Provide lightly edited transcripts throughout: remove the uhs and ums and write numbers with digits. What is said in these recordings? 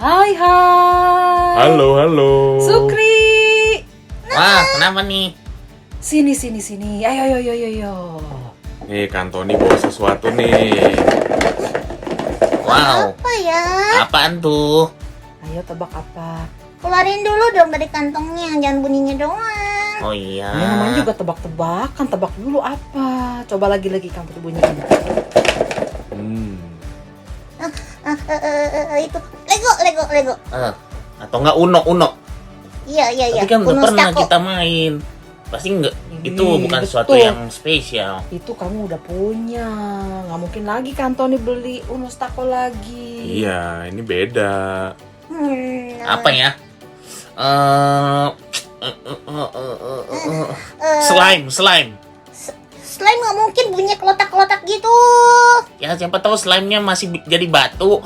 Hai. Halo, halo. Sukri. Wah, kenapa nih? Sini. Ayo. Nih, Kak Antoni bawa sesuatu nih. Wow, Apa ya? apaan tuh? Ayo tebak apa? Keluarin dulu dong dari kantongnya, jangan bunyinya doang. Oh iya. Ini namanya juga tebak-tebakan. Tebak dulu apa? Coba lagi kamu tuh bunyiin. Itu Lego. Atau enggak Uno. Iya. Tapi kan udah Uno pernah Stako. kita main. Pasti enggak. Itu bukan betul. sesuatu yang spesial. Itu kamu udah punya. Nggak mungkin lagi kan Tony beli Uno Stako lagi. Iya, ini beda. Apa ya? Slime. Slime nggak mungkin bunyi kelotak-kelotak gitu. Ya siapa tahu slime-nya masih jadi batu.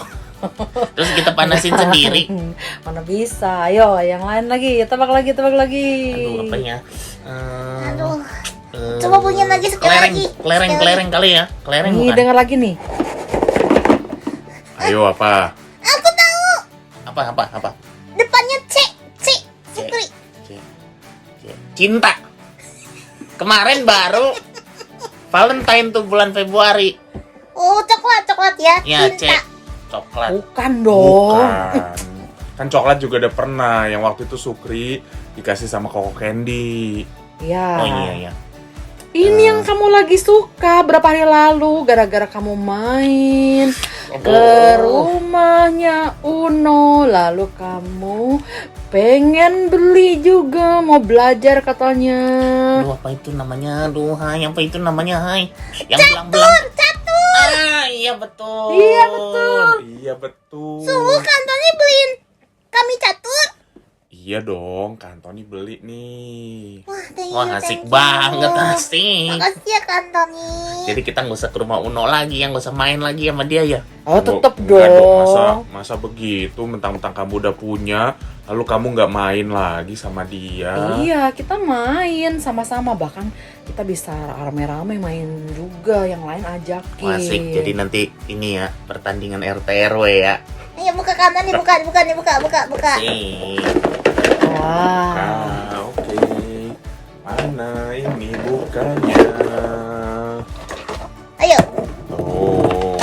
Terus kita panasin sendiri. Mana bisa? Ayo, yang lain lagi. Tebak lagi. Aduh, apa ya? Aduh. Coba bunyiin lagi sekali lagi. Kelereng kali ya? Kelereng Nih, bukan? dengar lagi nih. Ayo apa? Aku tahu. Apa? Depannya C. Sukri. Cinta. Kemarin baru Valentine tuh bulan Februari. Oh, coklat ya. Ya, Cinta. Coklat. Bukan dong. Bukan. Kan coklat juga udah pernah. Yang waktu itu Sukri dikasih sama Koko Candy. Ya. Oh iya. Ini yang kamu lagi suka berapa hari lalu gara-gara kamu main ke rumahnya Uno, lalu kamu pengen beli juga, mau belajar katanya. Aduh, apa itu namanya? Aduh, Hai, apa itu namanya, Hai? Yang belang-belang. Catur. Ah, iya betul. Iya betul. Sungguh kantongnya beliin kami catur. Iya dong, Kak Antoni beli nih. Wah, asik banget, asik. Makasih ya Kantoni. Jadi kita nggak usah ke rumah Uno lagi, yang nggak usah main lagi sama dia ya. Oh, tetep Enggak dong. Masa begitu, mentang-mentang kamu udah punya, lalu kamu nggak main lagi sama dia. Iya, kita main sama-sama, bahkan kita bisa rame-rame main juga, yang lain ajakin. Wah, asik. Jadi nanti ini ya, pertandingan RT RW ya. Ayo buka Kantoni, buka. Asik. Wah. Ah, oke. Mana ini bukannya? Ayo. Oh,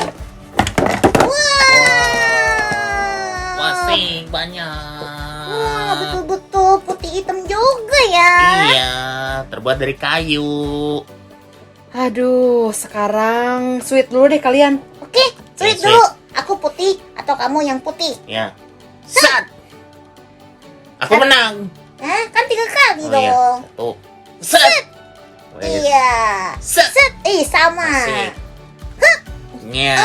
Wah, asik banyak. Wah, betul-betul putih hitam juga ya. Iya, terbuat dari kayu. Aduh, sekarang sweet dulu deh kalian. Oke, sweet Sweet. dulu. Aku putih atau kamu yang putih? Ya. Sat. Aku menang. Hah? Kan 3 kali Oh iya, dong. satu. Set. Iya. Set. Sama. Asik. Nya,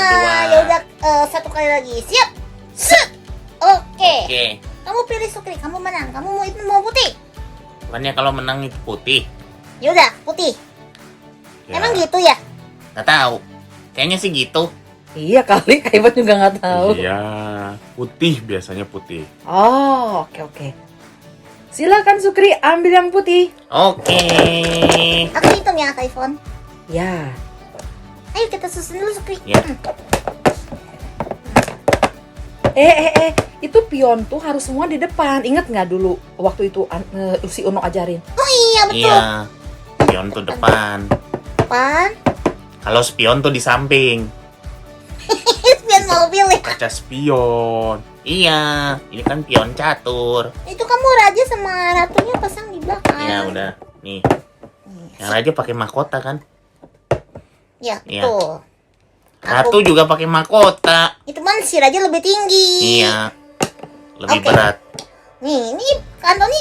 dua. Ya udah 1 kali lagi. Siap. Set. Oke. Oke. Kamu pilih Sukri, kamu menang. Kamu mau putih? Bukannya kalau menang itu putih? Ya udah, putih. ya. Emang gitu ya? Nggak tahu. Kayaknya sih gitu. Iya kali, Kaibat juga nggak tahu. Iya, putih biasanya putih. Oh, oke. Silakan Sukri, ambil yang putih. Oke. Aku hitung ya, Kak Ivon. Ya. Ayo kita susun dulu Sukri. Ya. Itu pion tuh harus semua di depan. Ingat nggak dulu waktu itu si Uno ajarin? Oh iya betul. Iya. Spion tuh depan. Depan. Kalau spion tuh di samping. Biar mobil ya. Kaca spion. Iya. Ini kan pion catur. Itu kamu raja sama ratunya pasang di belakang. Ya udah. Nih. Yang raja pakai mahkota kan? Ya, Iya. betul. Ratu juga pakai mahkota. Itu kan si raja lebih tinggi. Iya. Lebih Oke. berat. Nih, ini Antoni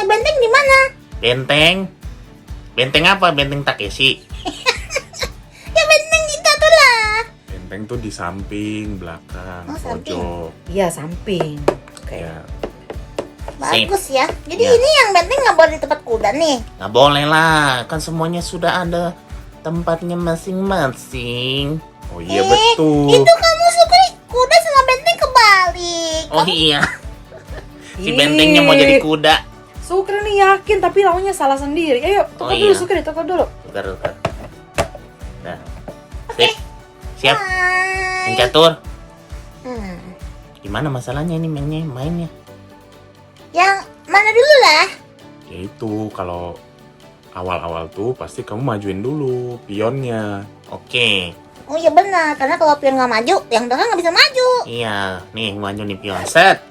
benteng di mana? Benteng. Benteng apa? Benteng Takeshi. Ya benteng kita tuh lah. Benteng tuh di samping, belakang, Oh, samping. pojok. Iya, samping. Oke. Ya. Bagus ya. Jadi Ya. ini yang benteng nggak boleh di tempat kuda nih. Nggak boleh lah. Kan semuanya sudah ada tempatnya masing-masing. Oh iya betul. Itu kamu Sukri, kuda sama benteng kebalik. Oh iya. Si bentengnya mau jadi kuda. Sukri nih yakin, tapi lawannya salah sendiri. Ayo, tukar Oh, dulu iya. Sukri, tukar dulu. Tukar. Nah. Sip. Siap. Hai. Yang catur. Gimana masalahnya ini mainnya? Yang mana dulu lah? Yaitu kalau awal-awal tuh pasti kamu majuin dulu pionnya. Oke. Oh iya benar, karena kalau pion nggak maju, yang belakang nggak bisa maju. Iya, nih maju nih pion. Set.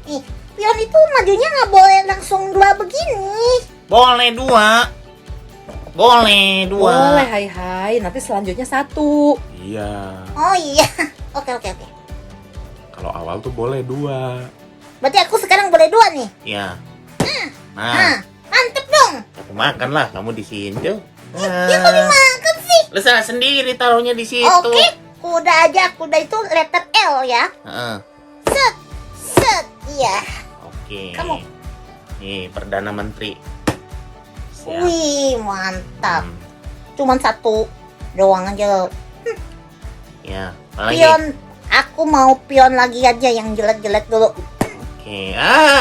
Nih, pion itu majunya nggak boleh langsung 2 begini. Boleh 2. Boleh 2. Boleh, hai. Nanti selanjutnya 1. Iya, Oh iya, oke. kalau awal tuh boleh 2. Berarti aku sekarang boleh 2 nih. Iya. Nah, Nah, mantep dong. aku makan lah, kamu di sini tuh. Ya kok dimakan sih? Lu salah sendiri taruhnya di situ. Oke, kuda aja. Kuda itu letter L ya. Heeh. Set, iya. Oke. Kamu. Nih, Perdana Menteri. Siap. Wih, mantap. Hmm, Cuman 1 doang aja. ya, apalagi? Pion, aku mau pion lagi aja yang jelek-jelek dulu. Oke.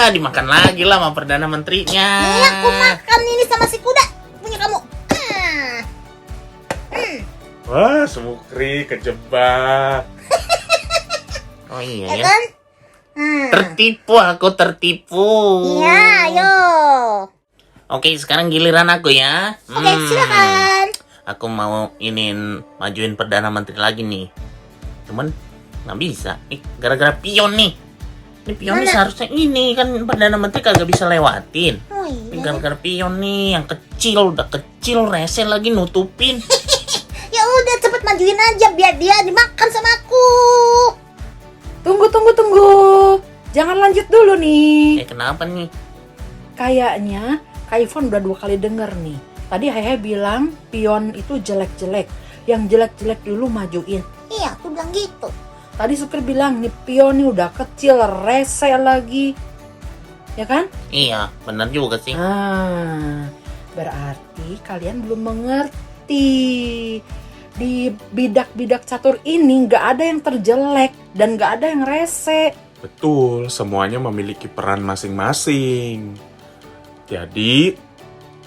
Dimakan lagi lah sama Perdana Menterinya. Ini aku makan ini sama si kuda. Punya kamu. Wah, Sukri kejebak. Oh iya Ya ya. kan? Aku tertipu. Iya, ayo. Oke, sekarang giliran aku ya. Oke, silakan. Aku mau majuin Perdana Menteri lagi nih. Cuman nggak bisa. Gara-gara pion nih. Ini pion nih Mana? seharusnya ini kan Perdana Menteri kagak bisa lewatin. Oh Ini iya. gara-gara pion nih yang kecil, udah kecil rese lagi nutupin. Ya udah cepet majuin aja biar dia dimakan sama aku. Tunggu. Jangan lanjut dulu nih. Kenapa nih? Kayaknya Kak Ivon udah 2 kali denger nih. Tadi Hehe bilang pion itu jelek-jelek. Yang jelek-jelek dulu majuin. Iya, aku bilang gitu. Tadi Sukri bilang nih pion nih udah kecil, rese lagi. Ya kan? Iya, benar juga sih. Berarti kalian belum mengerti. Di bidak-bidak catur ini nggak ada yang terjelek dan nggak ada yang rese. Betul, semuanya memiliki peran masing-masing. Jadi,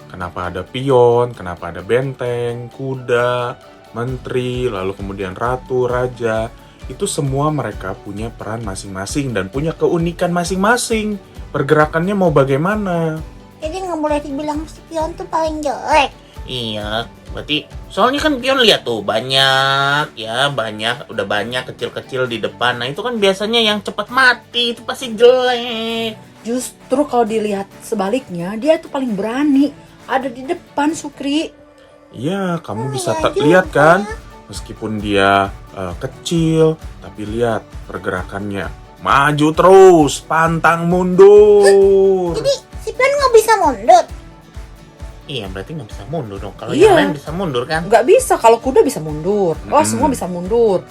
kenapa ada pion, kenapa ada benteng, kuda, menteri, lalu kemudian ratu, raja. Itu semua mereka punya peran masing-masing dan punya keunikan masing-masing. Pergerakannya mau bagaimana? Jadi nggak boleh dibilang si pion tuh paling jelek. Iya, berarti soalnya kan pion lihat tuh banyak, udah banyak kecil-kecil di depan. Nah itu kan biasanya yang cepat mati, itu pasti jelek. Justru kalau dilihat sebaliknya, dia tuh paling berani. Ada di depan, Sukri. Iya, kamu bisa iya juga. lihat kan? Meskipun dia kecil, tapi lihat pergerakannya. Maju terus, pantang mundur. Jadi si pion nggak bisa mundur. Iya, berarti nggak bisa mundur dong. Kalau Iya. yang lain bisa mundur kan? Nggak bisa, kalau kuda bisa mundur. Semua bisa mundur.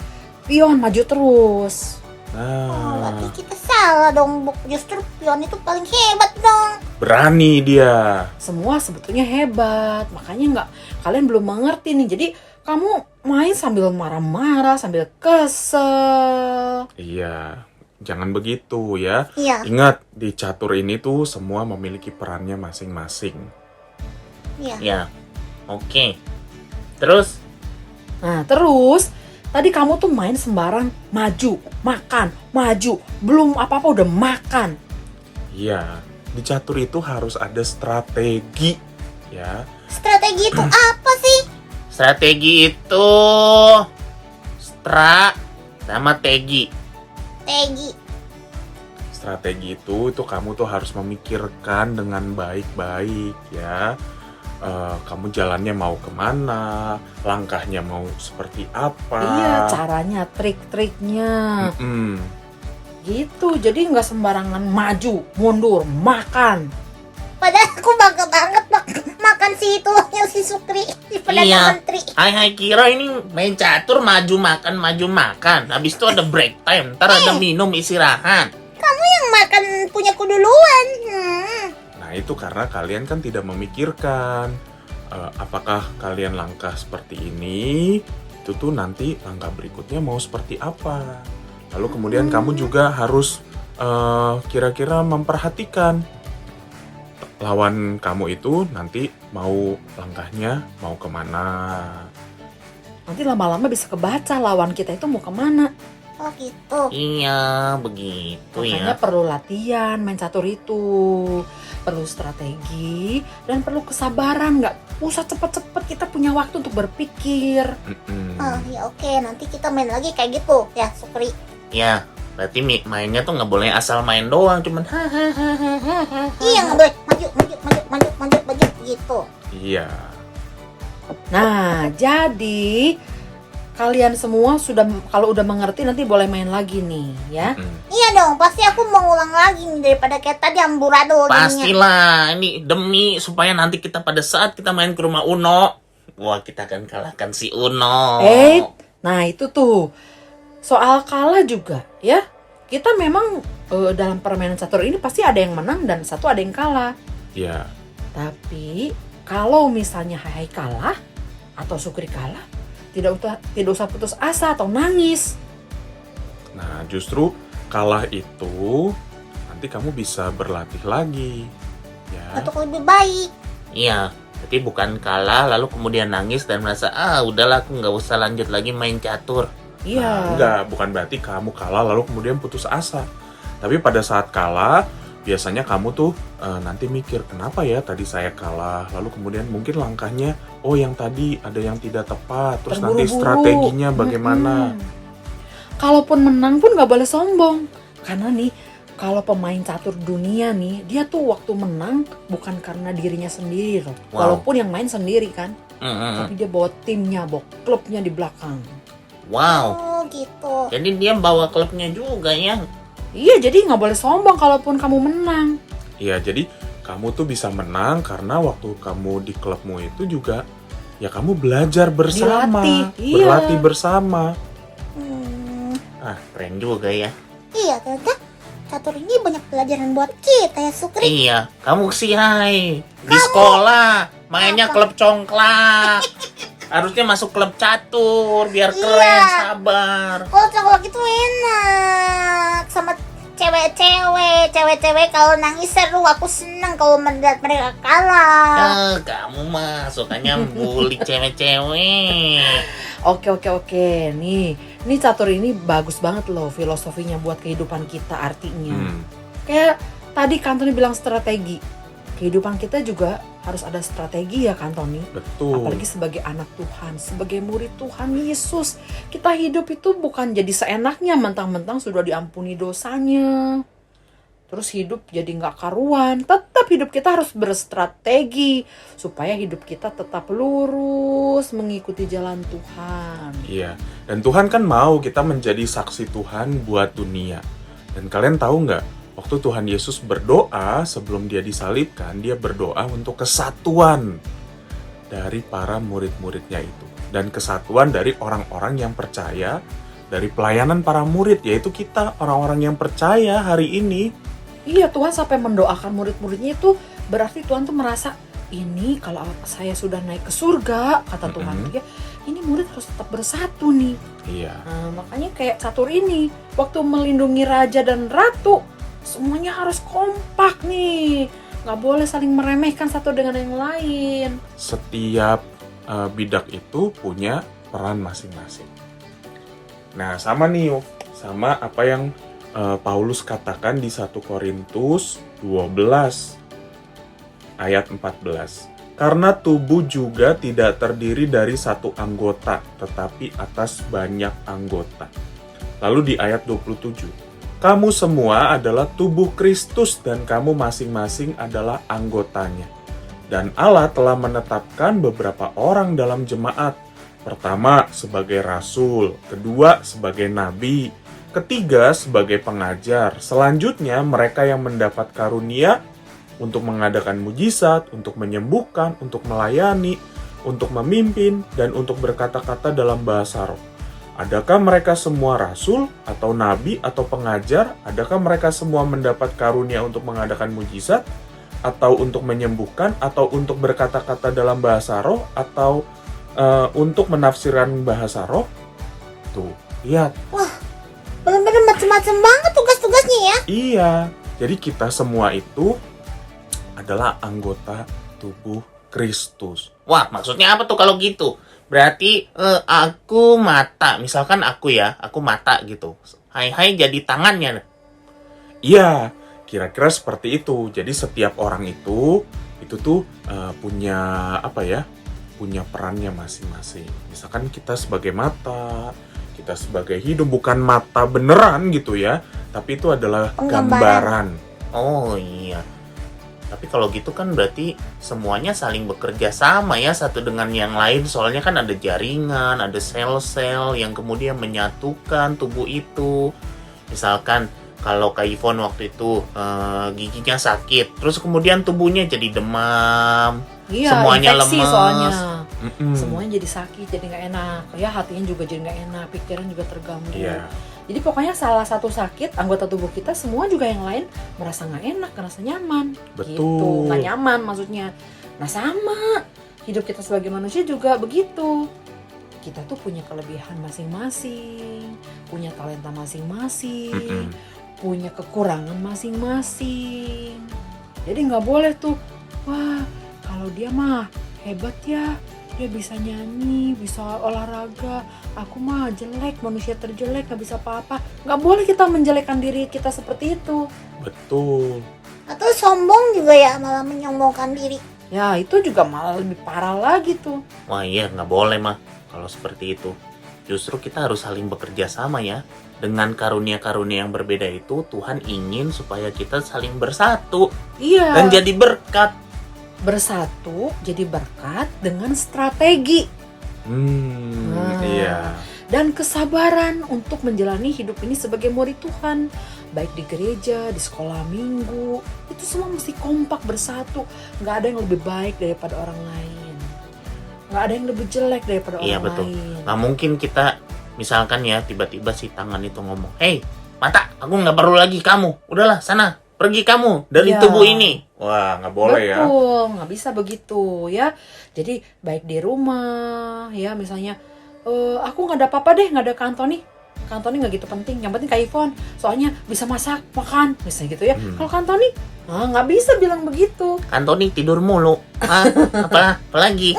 Pion maju terus. Oh, berarti Nah, kita salah dong, Bu. Justru pion itu paling hebat dong. berani dia. Semua sebetulnya hebat. Makanya kalian belum mengerti nih. Jadi kamu main sambil marah-marah, sambil kesel. Iya, jangan begitu ya. Iya, Ingat, di catur ini tuh semua memiliki perannya masing-masing. iya. Ya, oke. Terus, Nah, terus tadi kamu tuh main sembarang maju, makan, maju. Belum apa-apa udah makan. Iya, di catur itu harus ada strategi, ya. Strategi itu apa sih? strategi itu sama tegi. Tegi. Strategi itu kamu tuh harus memikirkan dengan baik-baik, ya. Kamu jalannya mau kemana, langkahnya mau seperti apa. Iya, caranya, trik-triknya. Mm-mm. Gitu, jadi nggak sembarangan maju, mundur, makan. Padahal aku bangga banget makan si itu yang si Sukri di Perdana Iya. Menteri. Hai kira ini main catur maju makan. Habis itu ada break time, ntar ada minum istirahat. Yang makan punya ku duluan. Nah, itu karena kalian kan tidak memikirkan apakah kalian langkah seperti ini, itu tuh nanti langkah berikutnya mau seperti apa. Lalu kemudian kamu juga harus kira-kira memperhatikan lawan kamu itu nanti mau langkahnya mau kemana. Nanti lama-lama bisa kebaca lawan kita itu mau kemana. Oh gitu. Iya, begitu Makanya ya. perlu latihan main catur itu, perlu strategi dan perlu kesabaran. Nggak usah cepet-cepet, kita punya waktu untuk berpikir. Mm-mm. Oh ya oke, nanti kita main lagi kayak gitu ya Sukri. Ya, berarti mainnya tuh nggak boleh asal main doang, cuman hahaha. Iya nggak boleh maju gitu. Iya. Nah, jadi kalian semua sudah, kalau udah mengerti nanti boleh main lagi nih ya. Mm. Iya dong, pasti aku mau ngulang lagi nih daripada kayak tadi amburadul jadinya. Pastilah, ini demi supaya nanti kita pada saat kita main ke rumah Uno, wah kita akan kalahkan si Uno. Nah itu tuh soal kalah juga ya. Kita memang dalam permainan catur ini pasti ada yang menang dan satu ada yang kalah. Iya. Tapi kalau misalnya Hai kalah atau Sukri kalah, tidak usah putus asa atau nangis. Nah, justru kalah itu nanti kamu bisa berlatih lagi. Ya. Untuk lebih baik. Iya, tapi bukan kalah lalu kemudian nangis dan merasa udahlah aku nggak usah lanjut lagi main catur. Nah, Iya. enggak, bukan berarti kamu kalah lalu kemudian putus asa. Tapi pada saat kalah, biasanya kamu tuh nanti mikir, kenapa ya tadi saya kalah? Lalu kemudian mungkin langkahnya, oh yang tadi ada yang tidak tepat. Terus nanti Terburu-buru. strateginya bagaimana? Kalaupun menang pun nggak boleh sombong. Karena nih, kalau pemain catur dunia nih, dia tuh waktu menang bukan karena dirinya sendiri loh. Wow. Walaupun yang main sendiri kan, Mm-mm. tapi dia bawa timnya, bawa klubnya di belakang. Wow, Oh gitu. jadi dia bawa klubnya juga ya. Iya, jadi nggak boleh sombong kalaupun kamu menang. Iya, jadi kamu tuh bisa menang karena waktu kamu di klubmu itu juga, ya kamu belajar bersama. Dilatih, iya. Berlatih bersama. Keren juga ya. Iya ternyata catur ini banyak pelajaran buat kita ya Sukri. Iya, kamu sih Hai di sekolah mainnya klub congklak. Harusnya masuk klub catur biar keren, Iya. sabar. Kalau coklat itu enak sama cewek-cewek kalau nangis seru, aku senang kalau melihat mereka kalah. Kamu mah sukanya bully cewek-cewek. Oke. Nih catur ini bagus banget loh filosofinya buat kehidupan kita, artinya. Kayak tadi Kantoni bilang strategi. Kehidupan kita juga harus ada strategi ya Kantoni. Betul. Apalagi sebagai anak Tuhan, sebagai murid Tuhan Yesus. Kita hidup itu bukan jadi seenaknya, mentang-mentang sudah diampuni dosanya. Terus hidup jadi nggak karuan. Tetap hidup kita harus berstrategi. Supaya hidup kita tetap lurus, mengikuti jalan Tuhan. Iya, dan Tuhan kan mau kita menjadi saksi Tuhan buat dunia. Dan kalian tahu nggak, waktu Tuhan Yesus berdoa sebelum dia disalibkan, dia berdoa untuk kesatuan dari para murid-muridnya itu. Dan kesatuan dari orang-orang yang percaya, dari pelayanan para murid, yaitu kita, orang-orang yang percaya hari ini. Iya, Tuhan sampai mendoakan murid-muridnya itu berarti Tuhan tuh merasa, ini kalau saya sudah naik ke surga, kata Tuhan dia, ini murid harus tetap bersatu nih. Iya. Nah, makanya kayak catur ini, waktu melindungi raja dan ratu, semuanya harus kompak nih. Nggak boleh saling meremehkan satu dengan yang lain. Setiap bidak itu punya peran masing-masing. Nah, sama nih, sama apa yang Paulus katakan di 1 Korintus 12 ayat 14. Karena tubuh juga tidak terdiri dari satu anggota, tetapi atas banyak anggota. Lalu di ayat 27, kamu semua adalah tubuh Kristus dan kamu masing-masing adalah anggotanya. Dan Allah telah menetapkan beberapa orang dalam jemaat. Pertama sebagai rasul, kedua sebagai nabi, ketiga sebagai pengajar. Selanjutnya mereka yang mendapat karunia untuk mengadakan mujizat, untuk menyembuhkan, untuk melayani, untuk memimpin, dan untuk berkata-kata dalam bahasa roh. Adakah mereka semua rasul, atau nabi, atau pengajar? Adakah mereka semua mendapat karunia untuk mengadakan mujizat, atau untuk menyembuhkan, atau untuk berkata-kata dalam bahasa roh, atau untuk menafsirkan bahasa roh? Tuh, lihat. Bener-bener macem-macem banget tugas-tugasnya ya. Iya, jadi kita semua itu adalah anggota tubuh Kristus. Wah, maksudnya apa tuh kalau gitu? Berarti aku mata, misalkan aku mata gitu. Hai jadi tangannya. Iya, kira-kira seperti itu. Jadi setiap orang itu tuh punya apa ya? Punya perannya masing-masing. Misalkan kita sebagai mata, kita sebagai hidung, bukan mata beneran gitu ya, tapi itu adalah gambaran. Oh iya. Tapi kalau gitu kan berarti semuanya saling bekerja sama ya satu dengan yang lain. Soalnya kan ada jaringan, ada sel-sel yang kemudian menyatukan tubuh itu. Misalkan kalau Kak Ivon waktu itu giginya sakit, terus kemudian tubuhnya jadi demam, Iya, semuanya infeksi lemes. soalnya. Mm-mm. Semuanya jadi sakit, jadi nggak enak. Ya hatinya juga jadi nggak enak, pikiran juga terganggu. Iya. Jadi pokoknya salah satu sakit anggota tubuh kita, semua juga yang lain merasa nggak enak, merasa nyaman. Betul. Gitu, nggak nyaman maksudnya. Nah sama, hidup kita sebagai manusia juga begitu. Kita tuh punya kelebihan masing-masing, punya talenta masing-masing, punya kekurangan masing-masing. Jadi nggak boleh tuh, wah kalau dia mah hebat ya, dia bisa nyanyi, bisa olahraga, aku mah jelek, manusia terjelek, gak bisa apa-apa. Gak boleh kita menjelekkan diri kita seperti itu. Betul. Atau sombong juga ya, malah menyombongkan diri. Ya itu juga malah lebih parah lagi tuh. Wah iya nggak boleh mah kalau seperti itu. Justru kita harus saling bekerja sama ya. Dengan karunia-karunia yang berbeda itu Tuhan ingin supaya kita saling bersatu Iya. dan jadi berkat. Bersatu jadi berkat dengan strategi Nah. Iya. dan kesabaran untuk menjalani hidup ini sebagai murid Tuhan. Baik di gereja, di sekolah minggu, itu semua mesti kompak bersatu. Gak ada yang lebih baik daripada orang lain. Gak ada yang lebih jelek daripada Iya, orang betul. lain. Nggak mungkin kita misalkan ya tiba-tiba si tangan itu ngomong, "Hei mata, aku nggak perlu lagi kamu. Udahlah sana, pergi kamu dari Iya. tubuh ini." Wah, nggak boleh ya. Betul, nggak bisa begitu ya. Jadi baik di rumah ya misalnya, aku nggak ada apa-apa deh, nggak ada Kak Antoni. Kak Antoni nggak gitu penting, yang penting Kak Ivon. Soalnya bisa masak, makan, misalnya gitu ya. Kalau Kak Antoni, nggak bisa bilang begitu. Antoni tidur mulu. Apa lagi?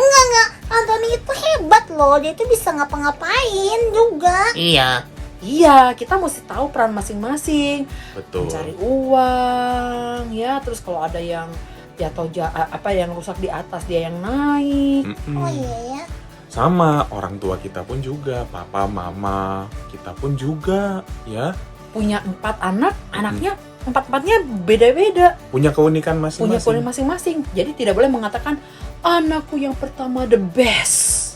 Anthony itu hebat loh, dia itu bisa ngapa-ngapain juga. Iya. Iya, kita mesti tahu peran masing-masing. Betul. Mencari uang, ya. Terus kalau ada yang jatuh yang rusak di atas, dia yang naik. Mm-mm. Oh iya ya. Sama orang tua kita pun juga, papa, mama, kita pun juga, ya. Punya 4 anak, anaknya empat-empatnya beda-beda. Punya keunikan Punya masing-masing. keunikan masing-masing. Jadi tidak boleh mengatakan anakku yang pertama the best.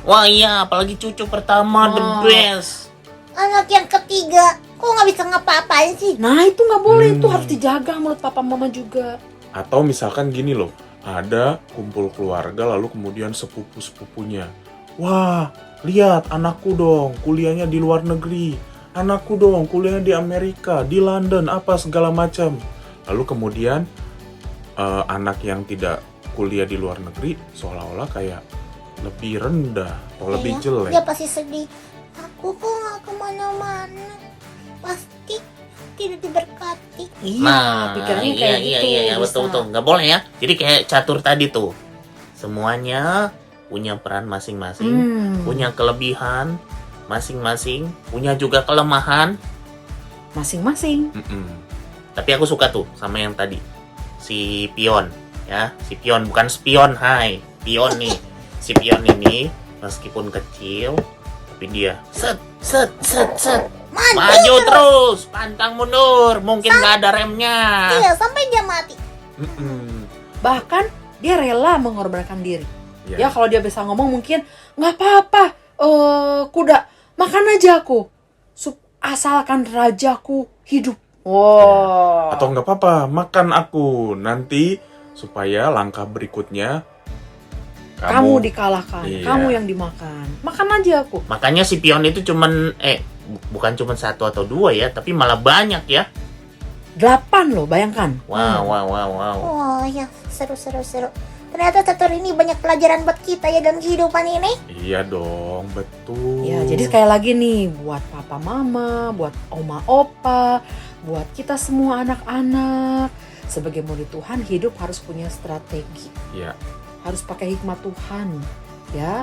Wah iya, apalagi cucu pertama the best. Anak yang ketiga, kok nggak bisa ngapa-apain sih? Nah itu nggak boleh, itu harus dijaga menurut papa mama juga. Atau misalkan gini loh, ada kumpul keluarga lalu kemudian sepupu-sepupunya. Wah, lihat anakku dong, kuliahnya di luar negeri. Anakku dong, kuliahnya di Amerika, di London, apa segala macam. Lalu kemudian anak yang tidak kuliah di luar negeri seolah-olah kayak lebih rendah atau lebih jelek. Dia pasti sedih. Aku kok nggak kemana-mana. Pasti tidak diberkati. Iya, pikirannya kayak gitu. Iya, bisa. betul. Nggak boleh ya. Jadi kayak catur tadi tuh. Semuanya punya peran masing-masing, punya kelebihan masing-masing, punya juga kelemahan. Masing-masing. Mm-mm. Tapi aku suka tuh sama yang tadi. Si Pion, ya. Si Pion bukan spion, hai. Pion nih. Si Pion ini meskipun kecil, tapi dia set. Maju terus, pantang mundur. Mungkin nggak ada remnya. Iya, sampai dia mati. Mm-mm. Bahkan dia rela mengorbankan diri. Ya Ya. kalau dia bisa ngomong mungkin nggak apa-apa, kuda makan aja aku, asalkan rajaku hidup. Wow. Atau nggak apa-apa, makan aku nanti supaya langkah berikutnya kamu dikalahkan, Iya. kamu yang dimakan. Makan aja aku. Makanya si Pion itu bukan cuma 1 atau 2 ya, tapi malah banyak ya. 8 loh, bayangkan. Wow. Oh ya, seru. Ternyata catur ini banyak pelajaran buat kita ya dalam kehidupan ini. Iya dong, betul. Ya, jadi sekali lagi nih buat papa mama, buat oma opa, buat kita semua anak-anak, sebagai murid Tuhan hidup harus punya strategi. Ya. Harus pakai hikmat Tuhan, ya.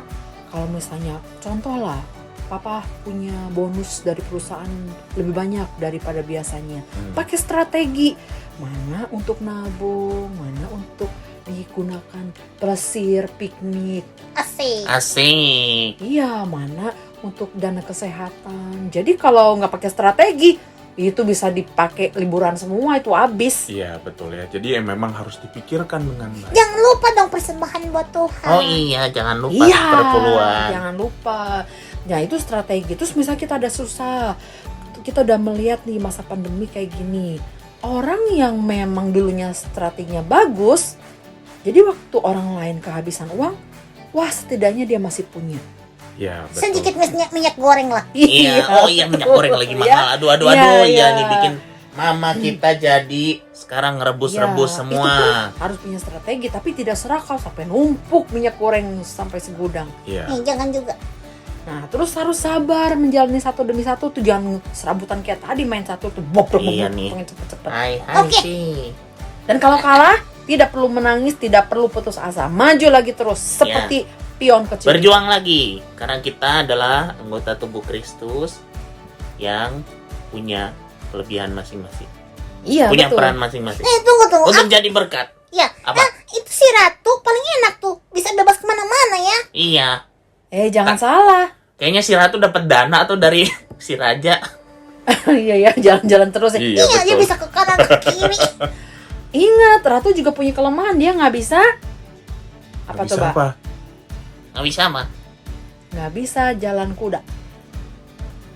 kalau misalnya contoh lah, papa punya bonus dari perusahaan lebih banyak daripada biasanya. Pakai strategi, mana untuk nabung, mana untuk digunakan plesir, piknik. Asik. Asik. Iya, mana untuk dana kesehatan. Jadi kalau nggak pakai strategi, itu bisa dipakai liburan semua, itu habis. Iya, betul ya. Jadi memang harus dipikirkan dengan baik. Jangan lupa dong persembahan buat Tuhan. Oh iya, jangan lupa Iya, perpuluhan. jangan lupa. Nah, itu strategi. Terus misal kita ada susah, kita udah melihat nih masa pandemi kayak gini. Orang yang memang dulunya strateginya bagus, jadi waktu orang lain kehabisan uang, wah setidaknya dia masih punya. Ya, betul. Sedikit minyak goreng lah. Iya, oh iya minyak goreng lagi mahal. Aduh, Iya. nih bikin mama kita jadi sekarang ngerebus-rebus Ya, semua. itu pun harus punya strategi, tapi tidak serakah sampai numpuk minyak goreng sampai segudang. Iya. Nih, jangan juga. Nah, terus harus sabar menjalani satu demi satu tuh, jangan serabutan kayak tadi main satu tuh bobrok Iya nih. pengen cepet-cepet. Hai Oke. sih. Dan kalau kalah, tidak perlu menangis, tidak perlu putus asa, maju lagi terus seperti pion kecil. Berjuang lagi karena kita adalah anggota tubuh Kristus yang punya kelebihan masing-masing. Iya, Punya betul. peran masing-masing. Tunggu. Untuk jadi berkat. Ya, Apa? itu si Ratu paling enak tuh. Bisa bebas kemana-mana ya. Iya. Jangan salah. Kayaknya si Ratu dapat dana atau dari si Raja. Iya ya, jalan-jalan terus ya. Iya, Iya, dia betul. bisa ke kanan ke kiri. Ingat, Ratu juga punya kelemahan, dia nggak bisa. Apa Bisa coba? apa? Nggak bisa mah. Nggak bisa jalan kuda.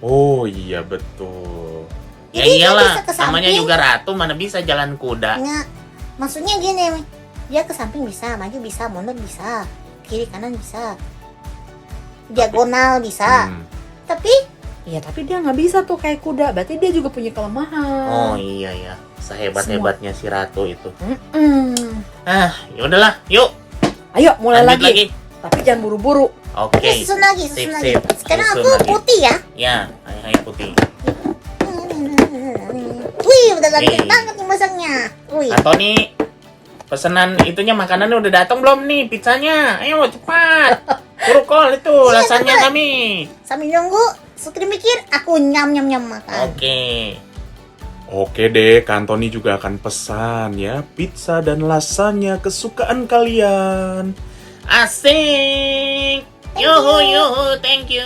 Oh iya, betul. Ya Jadi dia iyalah, bisa ke namanya samping. juga ratu mana bisa jalan kuda. Nggak, maksudnya gini, dia ke samping bisa, maju bisa, mundur bisa, kiri kanan bisa, diagonal bisa. Hmm. Iya, tapi dia nggak bisa tuh kayak kuda. Berarti dia juga punya kelemahan. Oh iya ya, sehebat-hebatnya si ratu itu. Mm-mm. Ah, ya udahlah, yuk Ayo mulai lanjut lagi. lagi. Tapi jangan buru-buru. Oke. Susun lagi. Sip. Sekarang Susun aku lagi. putih ya. Ya, hai putih. Wih, udah ganteng Wih. banget nih masaknya. Wih, Antoni, pesanan itunya makanannya udah datang belum nih pizzanya? Ayo cepat. Kurukol itu Iya, rasanya cepat. kami. sambil nunggu, Sukri mikir, aku nyam makan. Oke. Oke deh, Kak Antoni juga akan pesan ya pizza dan lasanya kesukaan kalian. Asik. Yuhu, thank you.